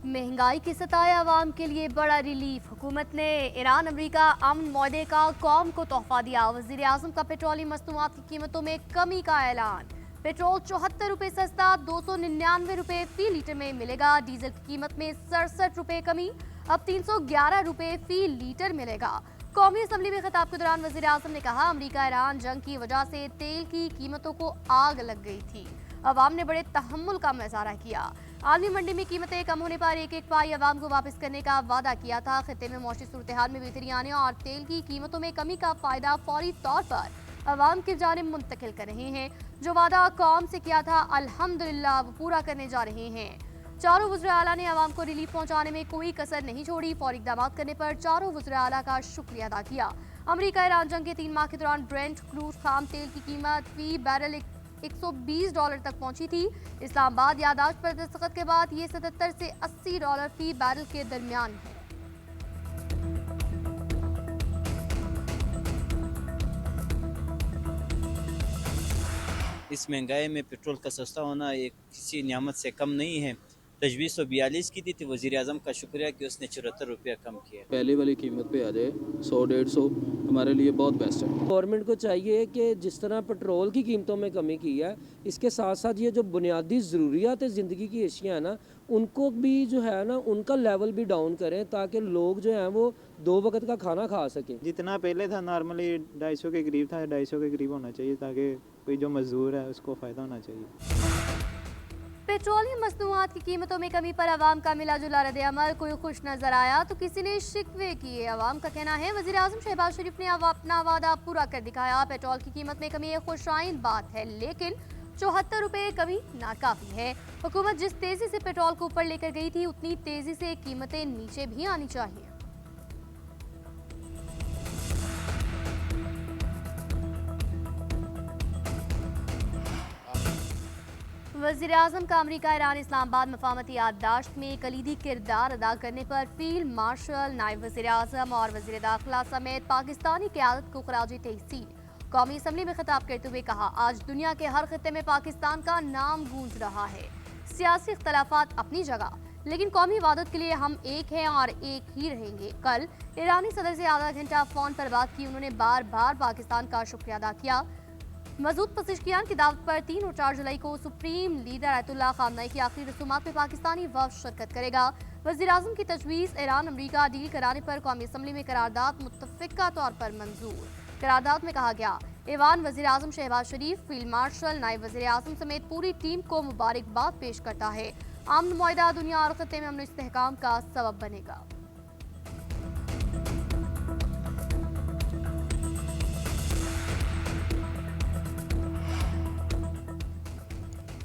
महंगाई के सताए अवाम के लिए बड़ा रिलीफ। हुकूमत ने ईरान अमरीका अमन मुआहदे का कौम को तोहफा दिया। वजीर आजम का पेट्रोलियम मसनूआत की कीमतों में कमी का ऐलान। पेट्रोल 74 रुपए सस्ता 299 रुपए फी लीटर में मिलेगा। डीजल की कीमत में 67 रुपए कमी, अब 311 रुपए फी लीटर मिलेगा। कौमी असम्बली में खिताब के दौरान वजीर आजम ने कहा, अमरीका ईरान जंग की वजह से तेल की कीमतों को आग लग गई थी। अवाम ने बड़े तहम्मुल का मुजाहरा किया। आलमी मंडी में कीमतें कम होने पर एक एक पाई अवाम को वापस करने का वादा किया था। खित्ते में मौसमी सूरत हाल में बेहतरी आने और तेल की कीमतों में कमी का फायदा फौरी तौर पर अवाम की जानिब मुंतकिल कर रहे हैं। जो वादा कौम से किया था अल्हम्दुलिल्लाह वो पूरा करने जा रहे हैं। चारों वज़ीर आला ने अवाम को रिलीफ पहुंचाने में कोई कसर नहीं छोड़ी। फौरी इक़दाम करने पर चारों वज़ीर आला का शुक्रिया अदा किया। अमरीका ईरान जंग के 3 माह के दौरान ब्रेंट क्रूड खाम तेल की कीमत फी बैरल $120 तक पहुंची थी। इस्लामाबाद यादाश्त पर दस्तखत के बाद ये $77 से $80 फी बैरल के दरमियान है। इस महंगाई में पेट्रोल का सस्ता होना एक किसी नियामत से कम नहीं है। तजवीज़ 142 की दी थी, वज़ीर आज़म का शुक्रिया कि उसने 74 रुपया कम किया। पहले वाली कीमत पे आ जाए 100-150 हमारे लिए बहुत बेस्ट है। गवर्नमेंट को चाहिए कि जिस तरह पेट्रोल की कीमतों में कमी की है, इसके साथ साथ ये जो बुनियादी ज़रूरियात ज़िंदगी की अशियाँ हैं ना, उनको भी जो है ना उनका लेवल भी डाउन करें ताकि लोग जो हैं वो 2 वक्त का खाना खा सकें। जितना पहले था नॉर्मली 250 के करीब था, 250 के करीब होना चाहिए ताकि कोई जो मजदूर है उसको फ़ायदा होना चाहिए। पेट्रोलियम मसनूआत की कीमतों में कमी पर अवाम का मिला जुला रद्द अमल। कोई खुश नजर आया तो किसी ने शिकवे किए। अवाम का कहना है वज़ीर आज़म शहबाज शरीफ ने अपना वादा पूरा कर दिखाया। पेट्रोल की कीमत में कमी एक खुशाइन बात है, लेकिन 74 रुपए कमी नाकाफी है। हुकूमत जिस तेजी से पेट्रोल को ऊपर लेकर गई थी उतनी तेजी से कीमतें नीचे भी आनी चाहिए। वज़ीर आज़म का अमरीका ईरान इस्लामाबाद मफाहमती याददाश्त में कलीदी किरदार अदा करने पर फील्ड मार्शल, नायब वज़ीर आज़म और वज़ीर दाखिला समेत पाकिस्तानी क़यादत को खराज तहसीन। कौमी असम्बली में खिताब करते हुए कहा, आज दुनिया के हर खित्ते में पाकिस्तान का नाम गूंज रहा है। सियासी इख्तलाफात अपनी जगह, लेकिन कौमी वादत के लिए हम एक हैं और एक ही रहेंगे। कल ईरानी सदर से आधा घंटा फ़ोन पर बात की। उन्होंने बार बार पाकिस्तान का शुक्रिया अदा किया। मसूद पज़ेश्कियान की दावत पर 3 और 4 जुलाई को सुप्रीम लीडर आयतुल्लाह ख़ामनेई की आखिरी रसूमात में पाकिस्तानी वफ़द शिरकत करेगा। वज़ीर आज़म की तजवीज़ ईरान अमरीका डील कराने पर कौमी असम्बली में करारदाद मुत्तफ़िक़ा तौर पर मंजूर। करारदाद में कहा गया, ईवान वज़ीर आज़म शहबाज शरीफ, फील्ड मार्शल, नायब वज़ीर आज़म समेत पूरी टीम को मुबारकबाद पेश करता है। अमन मुआहदा दुनिया और खित्ते में अमन इस्तेहकाम का सबब बनेगा।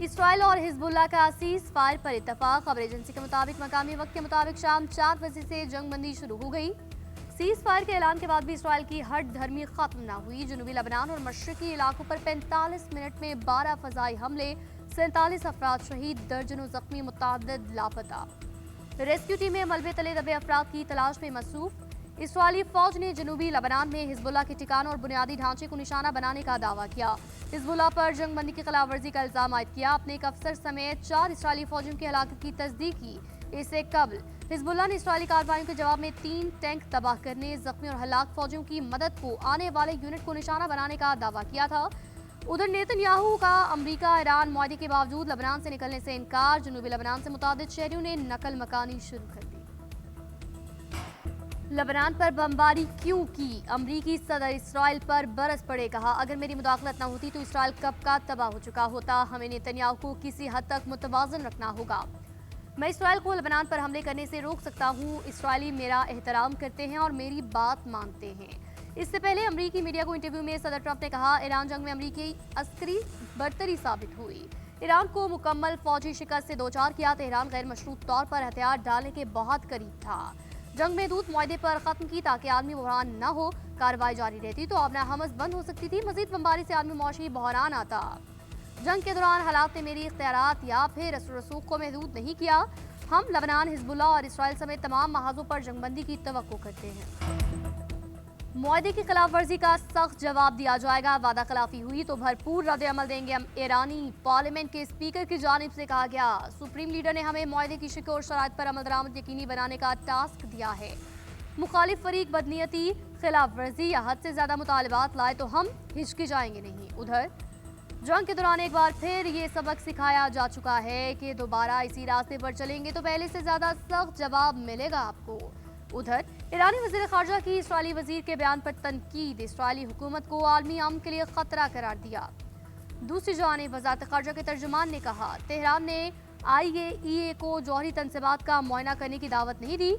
इसराइल और हिजबुल्लाह का सीज़ फायर पर इत्तफाक। खबर एजेंसी के मुताबिक मकामी वक्त के मुताबिक शाम 4 बजे से जंगबंदी शुरू हो गई। सीज़ फायर के ऐलान के बाद भी इसराइल की हट धर्मी खत्म न हुई। जनूबी लबनान और मशरकी इलाकों पर 45 मिनट में 12 फ़ज़ाई हमले, 47 अफराद शहीद, दर्जनों जख्मी, मुतअद्दिद लापता। रेस्क्यू टीमें मलबे तले दबे अफराद की तलाश में मसरूफ। इसराइली फौज ने जनूबी लबनान में हिजबुल्लाह के ठिकानों और बुनियादी ढांचे को निशाना बनाने का दावा किया। हिजबुल्लाह पर जंगबंदी की खिलाफवर्जी का इल्जाम आयद किया। अपने एक अफसर समेत 4 इसराइली फौजियों की हलाकत की तस्दीक की। इससे कबल हिजबुल्लाह ने इसराइली कार्रवाइयों के जवाब में 3 टैंक तबाह करने, जख्मी और हलाक फौजियों की मदद को आने वाले यूनिट को निशाना बनाने का दावा किया था। उधर नेतन्याहू का अमरीका ईरान मुआहदे के बावजूद लबनान से निकलने से इनकार। जनूबी लबनान से मुतादिद शहरियों ने नकल मकानी शुरू कर दी। लबनान पर बमबारी क्यों की? अमरीकी सदर इसराइल पर बरस पड़े। कहा, अगर मेरी मुदाखलत न होती तो इसराइल कब का तबाह हो चुका होता। हमें नेतन्याहू को किसी हद तक मुतवाज़न रखना होगा। मैं इसराइल को लबनान पर हमले करने से रोक सकता हूँ। इसराइली मेरा एहतराम करते हैं और मेरी बात मानते हैं। इससे पहले अमरीकी मीडिया को इंटरव्यू में सदर ट्रंप ने कहा, ईरान जंग में अमरीकी अस्करी बरतरी साबित हुई। ईरान को मुकम्मल फौजी शिकस्त से दो चार किया। तेहरान गैर मशरूत तौर पर हथियार डालने के बहुत करीब था। जंग में दूत मुआहदे पर खत्म की ताकि आदमी बहरान न हो। कार्रवाई जारी रहती तो आबना हमस बंद हो सकती थी। मजीद बमबारी से आदमी मुआशी बहरान आता। जंग के दौरान हालात ने मेरी इख्तियारात या फिर असर रसूख को महदूद नहीं किया। हम लबनान, हिजबुल्लाह और इसराइल समेत तमाम महाजों पर जंगबंदी की तवक्को करते हैं। मुआहदे की खिलाफ वर्जी का सख्त जवाब दिया जाएगा। वादा खिलाफी हुई तो भरपूर रद्द अमल देंगे। ईरानी पार्लियामेंट के स्पीकर की जानिब से कहा गया, सुप्रीम लीडर ने हमें मुआहदे की शिक और शराइत पर अमल दरामद यकीनी बनाने का टास्क दिया है। मुखालिफ फरीक बदनीयती, खिलाफ वर्जी या हद से ज्यादा मुतालबात लाए तो हम हिचकी जाएंगे नहीं। उधर जंग के दौरान एक बार फिर ये सबक सिखाया जा चुका है कि दोबारा इसी रास्ते पर चलेंगे तो पहले से ज्यादा सख्त जवाब मिलेगा आपको। उधर ईरानी वज़ीर ख़ारजा की इसराइली वज़ीर के बयान पर तनकीद, इसराइली हुकूमत को आलमी अमन के लिए खतरा करार दिया। दूसरी जानिब वज़ारत ख़ारजा के तर्जुमान ने कहा, तेहरान ने IAEA को जौहरी तनसीबात का मुआयना करने की दावत नहीं दी।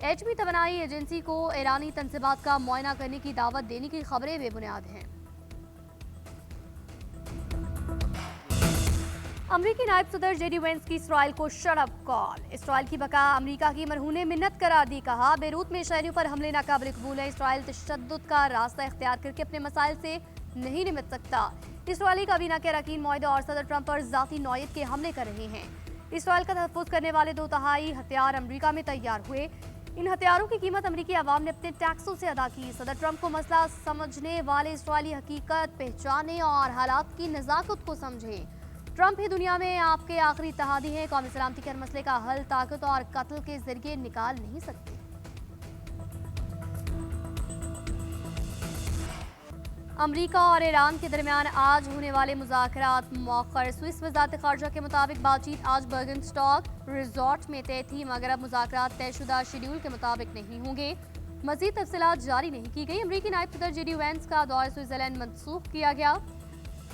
एटमी तवानाई एजेंसी को ईरानी तनसीबात का मुआयना करने की दावत देने की खबरें बेबुनियाद हैं। अमरीकी नायब सदर JD वेंस की इसराइल को शटअप कॉल। इसराइल की बका अमरीका की मरहूने मिन्नत करार दी। कहा, बेरूत में शहरियों पर हमले नाकाबिल कबूल है। इसराइल तशद्दुद का रास्ता इख्तियार करके अपने मसाइल से नहीं निपट सकता। इसराइली काबीना के अरकान मुआहदे और सदर ट्रंप पर जाती नौयत के हमले कर रहे हैं। इसराइल का तहफ़्फ़ुज़ करने वाले 2/3 हथियार अमरीका में तैयार हुए। इन हथियारों की कीमत अमरीकी अवाम ने अपने टैक्सों से अदा की। सदर ट्रंप को मसला समझने वाले इसराइली हकीकत पहचाने और हालात की नज़ाकत को समझें। ट्रंप ही दुनिया में आपके आखिरी इत्तेहादी हैं। कौमी सलामती के हर मसले का हल ताकत और कत्ल के जरिए निकाल नहीं सकते। अमरीका और ईरान के दरमियान आज होने वाले मुज़ाकरात मौखर। स्विस वज़ारत ख़ारजा के मुताबिक बातचीत आज बर्गनस्टॉक रिजॉर्ट में तय थी, मगर अब मुज़ाकरात तयशुदा शेड्यूल के मुताबिक नहीं होंगे। मज़ीद तफसीलात जारी नहीं की गई। अमरीकी नायब सदर JD वेंस का दौरा स्विट्ज़रलैंड मनसूख किया गया।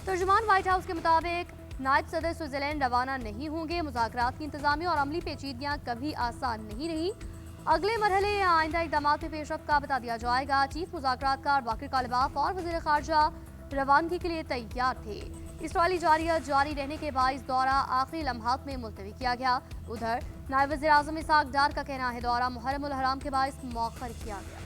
तर्जुमान व्हाइट हाउस के मुताबिक नायब सदर स्विट्जरलैंड रवाना नहीं होंगे। मुज़ाकरात की इंतजामी और अमली पेचीदगियाँ कभी आसान नहीं रही। अगले मरहले या आइंदा इक़दामात में पेशरफ्त का बता दिया जाएगा। चीफ मुज़ाकरातकार बाकिर कालिबाफ और वज़ीर ख़ारजा रवानगी के लिए तैयार थे। इसराइली जारियत जारी रहने के बाइस दौरा आखिरी लम्हात में मुलतवी किया गया। उधर नायब वज़ीर आज़म इसहाक़ डार का कहना है, दौरा मुहर्रम उल हराम के बाइस मौखर किया गया।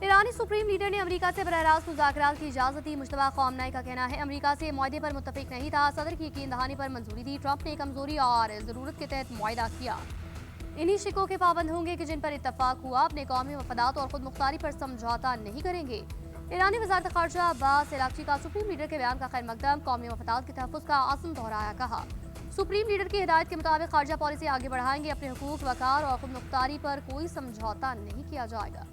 ईरानी सुप्रीम लीडर ने अमेरिका से बरह रास्त मुज़ाकरात की इजाज़त दी। मुश्तबा ख़ामेनी का कहना है, अमेरिका से मुआहदे पर मुत्तफ़िक नहीं था। सदर की यकीन दहानी पर मंजूरी दी। ट्रंप ने कमजोरी और ज़रूरत के तहत मुआहदा किया। इन्हीं शिकों के पाबंद होंगे कि जिन पर इत्तफाक हुआ। अपने कौमी मफादात और खुद मुख्तारी पर समझौता नहीं करेंगे। ईरानी वज़ारत ख़ारजा अब्बास अराग़ची का सुप्रीम लीडर के बयान का खैर मकदम, कौमी मफादात के तहफ़्फ़ुज़ का आज़म दोहराया। कहा, सुप्रीम लीडर की हिदायत के मुताबिक ख़ारजा पॉलिसी आगे बढ़ाएंगे। अपने हुकूक, वक़ार और खुद मुख्तारी पर कोई समझौता नहीं किया जाएगा।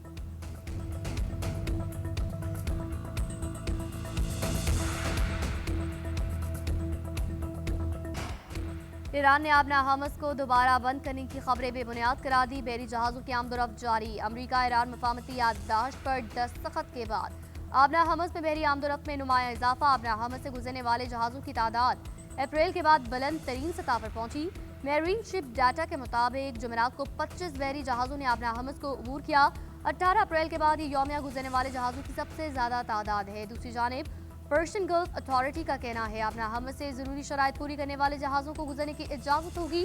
ईरान ने आबना हमस को दोबारा बंद करने की खबरें बेबुनियाद करार दी। बहरी जहाज़ों की आमदोरफ्त जारी। अमरीका ईरान मफाहमती याददाश्त पर दस्तखत के बाद आबना हमस में बहरी आमदोरफ्त में नुमाया इजाफा। आबना हमस से गुजरने वाले जहाज़ों की तादाद अप्रैल के बाद बुलंद तरीन सतह पर पहुंची। मेरीन शिप डाटा के मुताबिक जुमेरात को 25 बहरी जहाज़ों ने आबना हमस को अबूर किया। 18 अप्रैल के बाद ये यौमिया गुजरने वाले जहाज़ों की सबसे ज़्यादा तादाद है। दूसरी जानिब पर्शियन गल्फ अथॉरिटी का कहना है, आबना हमस से ज़रूरी शराइत पूरी करने वाले जहाज़ों को गुजरने की इजाज़त होगी।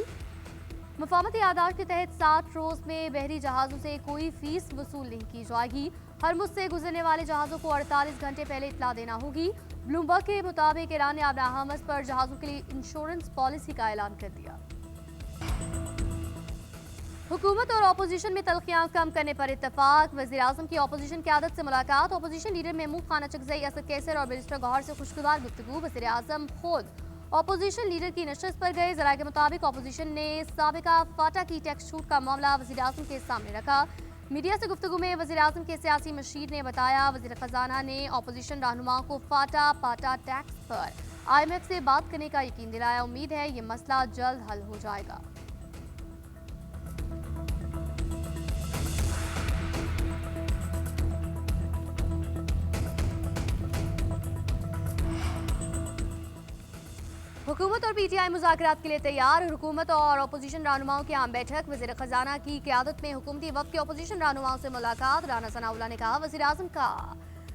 मफाहमती याददाश्त के तहत 7 रोज़ में बहरी जहाज़ों से कोई फीस वसूल नहीं की जाएगी। हरमुज़ से गुजरने वाले जहाज़ों को 48 घंटे पहले इत्तला देना होगी। ब्लूमबर्ग के मुताबिक ईरान ने आबना हमस पर जहाज़ों के लिए इंश्योरेंस पॉलिसी का ऐलान कर दिया। हुकूमत और अपोजिशन में तल्खियां कम करने पर इत्तफाक। वज़ीर आज़म की अपोजिशन क़यादत से मुलाकात। अपोजिशन लीडर महमूद खान अचकज़ई, असद कैसर और बैरिस्टर गौहर से खुशगवार गुफ्तगू। वज़ीर आज़म खुद अपोजिशन लीडर की नशस्त पर गए। ज़राए के मुताबिक अपोजिशन ने साबिका फाटा की टैक्स छूट का मामला वज़ीर आज़म के सामने रखा। मीडिया से गुफ्तगू में वज़ीर आज़म के सियासी मशीर ने बताया, वज़ीर ख़जाना ने अपोजिशन रहनुमाओं को पाटा टैक्स पर IMF से बात करने का यकीन दिलाया। उम्मीद है ये मसला जल्द हल हो जाएगा। हुकूमत और PTI मुज़ाकरात के लिए तैयार। हुकूमत और अपोजिशन रहनुमाओं की आम बैठक। वज़ीर ख़जाना की क़यादत में हुकूमती वफ़द की अपोजिशन रहनुमाओं से मुलाकात। राना सनाउल्लाह ने कहा, वज़ीर आज़म का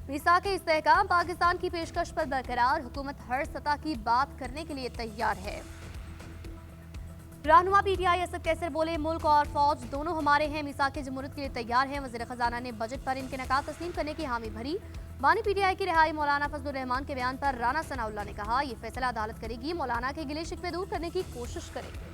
मीसाक इस्तेहकाम पाकिस्तान की पेशकश पर बरकरार। हुकूमत हर सतह की बात करने के लिए तैयार है। रहनुमा PTI असद कैसर बोले, मुल्क और फौज दोनों हमारे हैं, मीसाक जमहूरियत के लिए तैयार हैं। वज़ीर ख़जाना ने बजट पर इनके नकात तस्लीम करने की हामी भरी। बानी पीटीआई की रिहाई मौलाना फजलुर रहमान के बयान पर राना सनाउल्लाह ने कहा, ये फैसला अदालत करेगी, मौलाना के गिले शिकवे दूर करने की कोशिश करेंगे।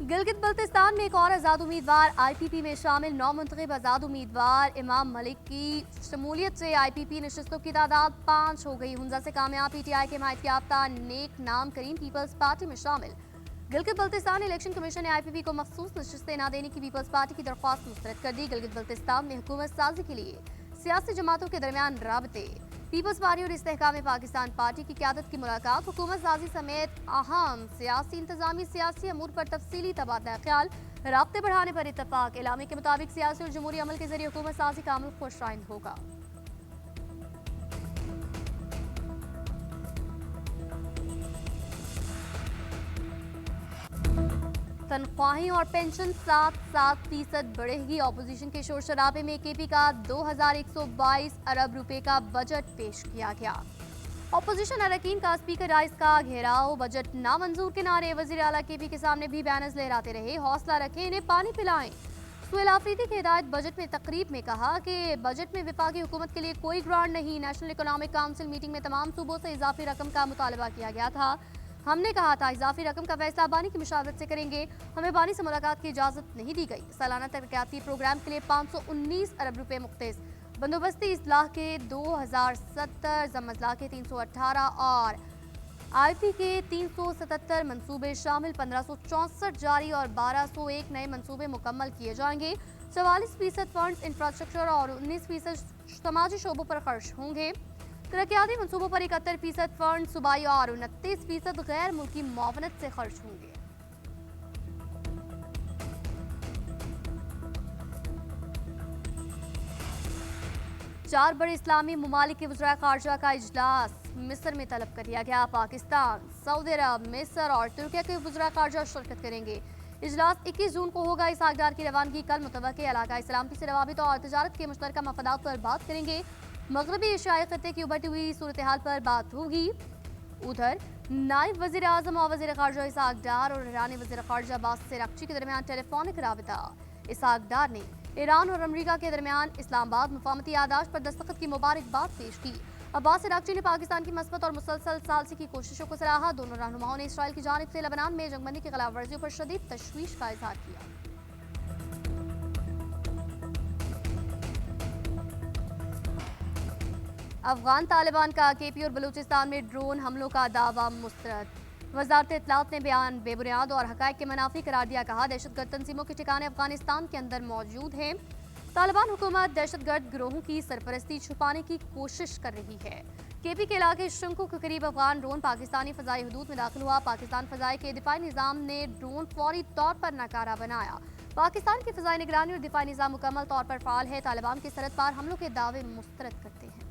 गिलगित बल्तिस्तान में एक और आज़ाद उम्मीदवार आईपीपी में शामिल नौमुंतखब आज़ाद उम्मीदवार इमाम मलिक की शमूलियत से आईपीपी नशिस्तों की तादाद 5 हो गई। हुंजा से कामयाब पीटीआई के हिमायत याफ्ता नेक नाम करीम पीपल्स पार्टी में शामिल। गिलगित बल्तिस्तान इलेक्शन कमीशन ने आईपीपी को मखसूस नशिस्तें न देने की पीपल्स पार्टी की दरख्वास्त मुस्तरद कर दी। गिलगित बल्तिस्तान में हुकूमत साजी के लिए सियासी जमातों के दरमियान राबते, पीपल्स पार्टी और इस्तेहकाम पाकिस्तान पार्टी की क़यादत की मुलाकात, हुकूमत साजी समेत अहम सियासी इंतजामी सियासी अमूर पर तफसीली तबादला ख्याल, राब्ते बढ़ाने पर इत्तफाक। एलामे के मुताबिक सियासी और जमहूरी अमल के जरिए हुकूमत साजी का अमल खुशआइंद होगा। तनख्वाहें और पेंशन 7% बढ़ेगी। ऑपोजिशन के शोर शराबे में केपी का 2122 अरब रुपए का बजट पेश किया गया। ऑपोजिशन अरकान का स्पीकर राइस का घेराव, बजट नामंजूर के नारे। वजीर आला केपी के सामने भी बैनर्स लहराते रहे, हौसला रखें, इन्हें पानी पिलाएं। सुहेल आफरीदी की हिदायत बजट में तकरीब में कहा कि बजट में विफाकी हुकूमत के लिए कोई ग्रांट नहीं। नेशनल इकोनॉमिक काउंसिल मीटिंग में तमाम सूबों से इजाफी रकम का मुतालबा किया गया था। हमने कहा था इजाफी रकम का फैसला बानी की मुशावरत से करेंगे। हमें बानी से मुलाकात की इजाजत नहीं दी गई। सालाना तरक्याती प्रोग्राम के लिए 519 अरब रुपए मुख्तस, बंदोबस्ती इस्लाह के 2070, जमजला के 318 और आईपी के 377 मंसूबे शामिल। 1564 जारी और 1201 नए मंसूबे मुकम्मल किए जाएंगे। 44% फंड इंफ्रास्ट्रक्चर और 19% समाजी शोबों पर खर्च होंगे। तरक्याती मंसूबों पर 71% फंड सूबाई और 29% गैर मुल्की मुआवनत से खर्च होंगे। चार बड़े इस्लामी ममालिक के वज़राए ख़ारजा का इजलास मिस्र में तलब कर लिया गया। पाकिस्तान, सऊदी अरब, मिस्र और तुर्की के वज़राए ख़ारजा शिरकत करेंगे। इजलास 21 जून को होगा। इस आकदार की रवानगी कल मुतवक्किल इलाकाई सलामती से रवाबित और तजारत के मुश्तरका मफादात पर बात करेंगे। मगरबी एशियाई खत्ते की उभरती हुई सूरत हाल पर बात होगी। उधर नायब वज़ीर आज़म और वज़ीर ख़ारजा इसहाक डार और ईरानी वज़ीर ख़ारजा बासिर अक्ची के दरमियान टेलीफोनिक राबिता। इसहाक डार ने ईरान और अमरीका के दरमियान इस्लामाबाद मुफाहमती यादाश्त पर दस्तखत की मुबारकबाद पेश की। अब्बास अरागची ने पाकिस्तान की मस्बत और मुसलसल सालसी की कोशिशों को सराहा। दोनों रहनुमाओं ने इसराइल की जानिब से लेबनान में जंगबंदी की खिलाफ वर्जियों पर शदीद तशवीश का इजहार किया। अफगान तालिबान का केपी और बलूचिस्तान में ड्रोन हमलों का दावा मुस्तरद। वजारत इत्तलात ने बयान बेबुनियाद और हक़ाइक़ के मनाफी करार दिया। कहा दहशतगर्द तंजीमों के ठिकाने अफगानिस्तान के अंदर मौजूद हैं। तालिबान हुकूमत दहशतगर्द गिरोहों की सरपरस्ती छुपाने की कोशिश कर रही है। केपी के इलाके शंकु के करीब अफगान ड्रोन पाकिस्तानी फ़ज़ाई हदूद में दाखिल हुआ। पाकिस्तान फ़ज़ाई के दिफाई निज़ाम ने ड्रोन फौरी तौर पर नाकारा बनाया। पाकिस्तान की फ़ज़ाई निगरानी और दिफाई निज़ाम मुकम्मल तौर पर फ़ाल है। तालिबान की सरहद पार हमलों के दावे मुस्तरद करते हैं।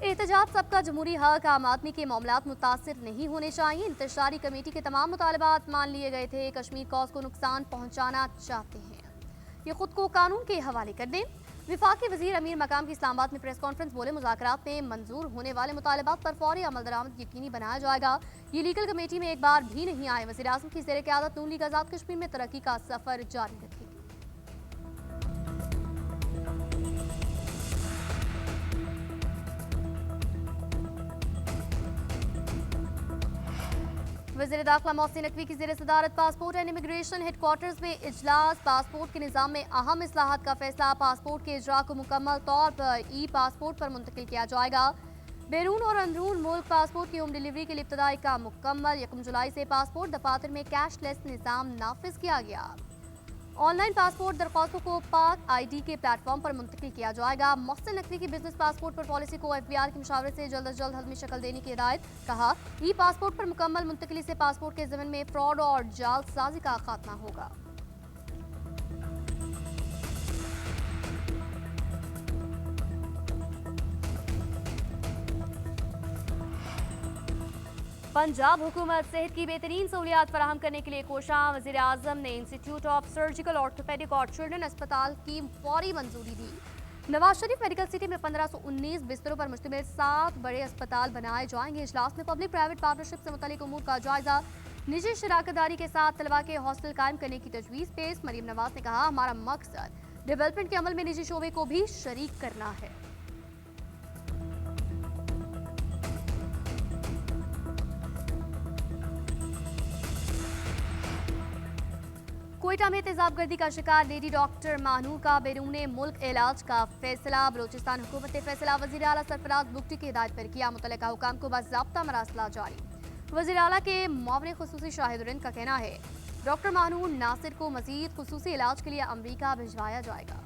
एहतजाज सबका जमहूरी हक, आम आदमी के मामलात मुतासिर नहीं होने चाहिए। इंतशारी कमेटी के तमाम मुतालबात मान लिए गए थे। कश्मीर कॉज को नुकसान पहुंचाना चाहते हैं, ये खुद को कानून के हवाले कर दें। विफाकी वजीर अमीर मकाम की इस्लामाबाद में प्रेस कॉन्फ्रेंस बोले, मुज़ाकरात में मंजूर होने वाले मुतालबात पर फौरी अमल दरामद यकीनी बनाया जाएगा। ये लीगल कमेटी में एक बार भी नहीं आए। वज़ीर आज़म की ज़ेर क़यादत नून लीग आज़ाद कश्मीर में तरक्की का सफर जारी रखेगी। वज़ीर दाखिला मोहसिन नकवी की ज़ेर सदारत पासपोर्ट एंड इमिग्रेशन हेडक्वार्टर्स में इजलास। पासपोर्ट के निज़ाम में अहम इस्लाहात का फैसला। पासपोर्ट के इजरा को मुकम्मल तौर पर ई पासपोर्ट पर मुंतकिल किया जाएगा। बैरून और अंदरून मुल्क पासपोर्ट की होम डिलीवरी के लिए इब्तदाई काम मुकम्मल। 1 जुलाई से पासपोर्ट दफातर में कैशलेस निज़ाम नाफिज किया गया। ऑनलाइन पासपोर्ट दरख्वास्तों को पाक आईडी के प्लेटफॉर्म पर मुंतकिल किया जाएगा। मोहसिन नकवी की बिजनेस पासपोर्ट पर पॉलिसी को एफबीआर की मुशावरत से जल्द अज जल्द हल्मी शक्ल देने की हिदायत। कहा ई पासपोर्ट पर मुकम्मल मुंतकिली से पासपोर्ट के ज़मन में फ्रॉड और जालसाजी का खात्मा होगा। पंजाब हुकूमत सेहत की बेहतरीन सहूलियात फराहम करने के लिए कोशां। वज़ीर आज़म ने इंस्टीट्यूट ऑफ सर्जिकल ऑर्थोपेडिक और चिल्ड्रन अस्पताल की फौरी मंजूरी दी। नवाज शरीफ मेडिकल सिटी में 1519 बिस्तरों पर मुश्तमिल 7 बड़े अस्पताल बनाए जाएंगे। इजलास में पब्लिक प्राइवेट पार्टनरशिप से मुतालिक उमूर का जायजा। निजी शराकतदारी के साथ तलबा के हॉस्टल कायम करने की तजवीज़ पेश। मरीम नवाज ने कहा, हमारा मकसद डेवलपमेंट के अमल में निजी शोबे को भी शरीक करना है। कोयटा में तेजाबगर्दी का शिकार लेडी डॉक्टर मानू का बैरून मुल्क इलाज का फैसला। बलोचिस्तान हुकूमत ने फैसला वज़ीर आला सरफराज बुगटी की हिदायत पर किया। मुतल्लिका हुकाम को बाज़ाब्ता मरासला जारी। वज़ीर आला के मुआविन खुसूसी शाहिद का कहना है, डॉक्टर मानू नासिर को मज़ीद खुसूसी इलाज के लिए अमरीका भिजवाया जाएगा।